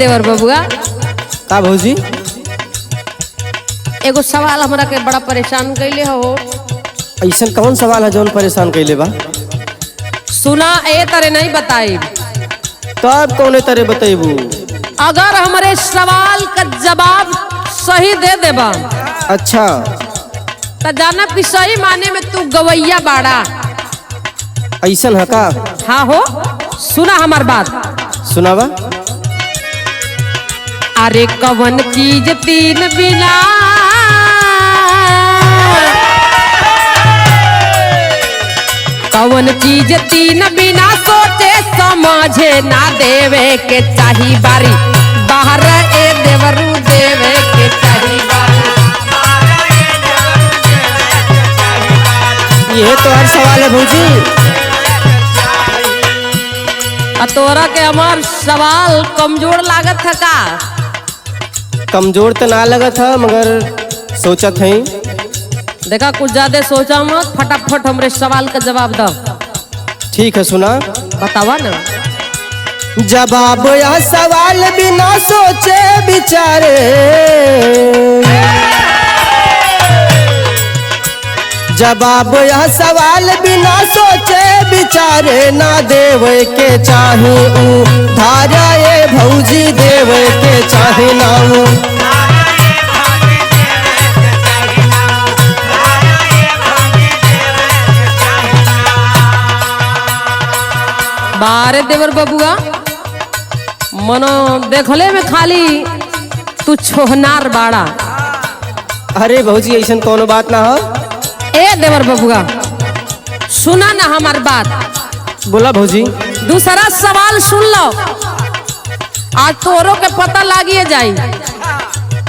देवर बबुआ का भौजी एगो सवाल हमरा के बड़ा परेशान कैले हो। ऐसा कौन सवाल है जौन परेशान कैले बा? सुना ए तरे नहीं बताई तब कौन तरह बतेबू? अगर हमारे सवाल का जवाब सही दे देबा अच्छा तो जाना कि सही माने में तू गवैया बाड़ा। ऐसा है का? हाँ हो सुना हमार बात सुनावा। अरे कवन चीज तीन बिना कवन चीज तीन बिना सोचे समझे ना देवे के चाही बारी बाहर ए देवरू देवे के चाही बारी। ये तो हर सवाल है भौजी। तोरा के हमार सवाल कमजोर लागत है का? कमजोर तो ना लगत है मगर सोचत है। देखा कुछ ज्यादा सोचा मत, फटाफट हमरे सवाल का जवाब दो। ठीक है सुना। बतावा ना। जवाब या सवाल बिना सोचे विचारे जवाब या सवाल बिना सोचे विचारे ना देवे के चाहे धारा ये भौजी देवे के चाहे ना बारे देवर बबुआ मनो देखले में खाली तू छोहनार बाड़ा। अरे भौजी ऐसा कोनो बात ना हो। ए देवर बबुआ सुना ना हमार बात। बोला भौजी। दूसरा सवाल सुन लो, आज तोरो के पता लागिए जाई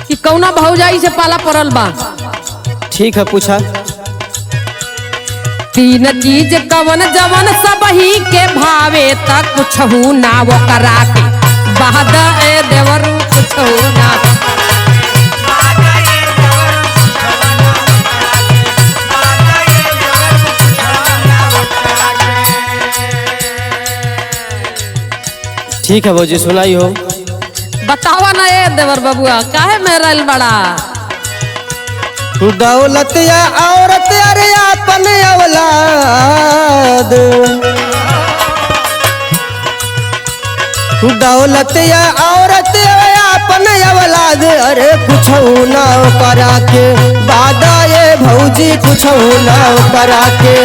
कि कौना भौजाई से पाला पड़ल बा। ठीक है पूछा। तीन चीज कवन जवन सब ही के भावे तक कुछ ना वो करा के बाद ए देवर कुछ ना। ठीक है भौजी सुनाई हो। बतावा ना ए देवर बबुआ काहे मेरा बड़ा? दौलत या औरत अरे अपन औलाद दौलत या औरत अपन औलाद अरे कुछ ना करा के वादा ये भौजी कुछ ना करा के।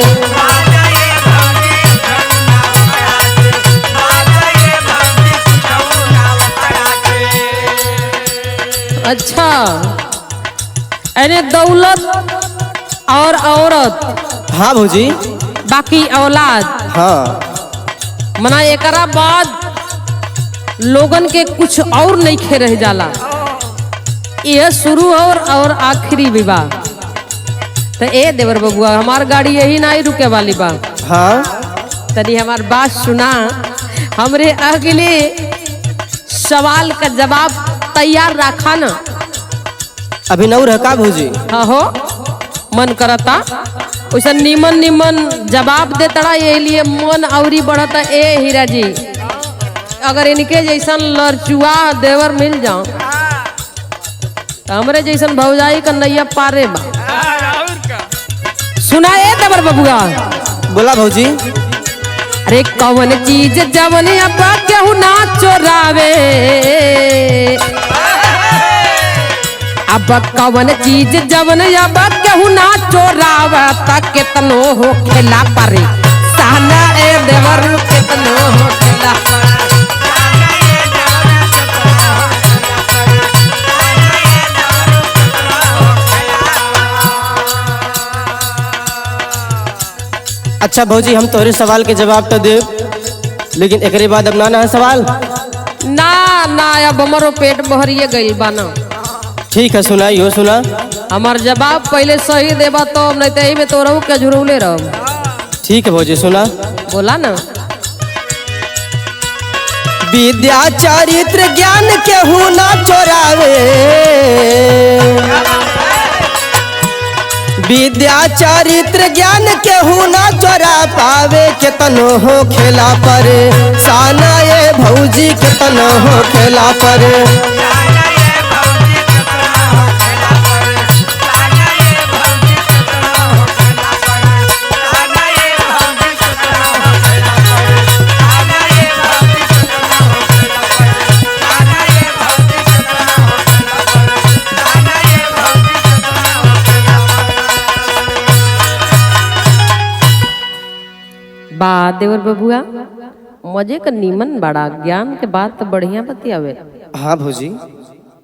अच्छा अरे दौलत और औरत। हाँ भौजी। बाकी औलाद। हाँ मना एकरा बाद लोगन के कुछ और नहीं खे रह जाला। यह शुरू और आखिरी विवाह। तो ए देवर बबुआ हमार गाड़ी यही नहीं रुके वाली बा। हाँ तनी हमार बात सुना। हमरे अगले सवाल का जवाब तैयार रखा ना। अभी नौ रखा भौजी। हाँ हो मन करता वैसा निमन निमन जवाब देता ये लिए मन औरी बढ़ता। ए हीरा जी अगर इनके जैसन लड़चुआ देवर मिल जाओ तो हमरे जैसन भौजाई का नैया पारे बा। सुना ए देवर बबुआ। बोला भौजी। अरे कौन चीज जवन अब केहू ना चोरावे अब कवन चीज जवन अब केहू ना चोरावा ता केतनो हो खेला पारे साना ए देवर केतनो हो खेला अच्छा भौजी हम तोहरे सवाल के जवाब तो दे लेकिन एकरे बाद अब ना है सवाल। ना ना अब हमारो पेट भरिए गइल बा ना। ठीक है सुनाई हो। सुना हमार जवाब पहले सही देबा तो नहीं तो में तो रहू के झुरौले रह। ठीक है भौजी सुना। बोला ना। विद्या चरित्र ज्ञान केहू ना चोरावे विद्या चरित्र ज्ञान केहू ना चोरा पावे केतनो हो खेला पर साना ये भौजी केतनो हो खेला पर बा देवर बबुआ मजे का नीमन बड़ा ज्ञान के बात तो बढ़िया बतियावे। हाँ भौजी।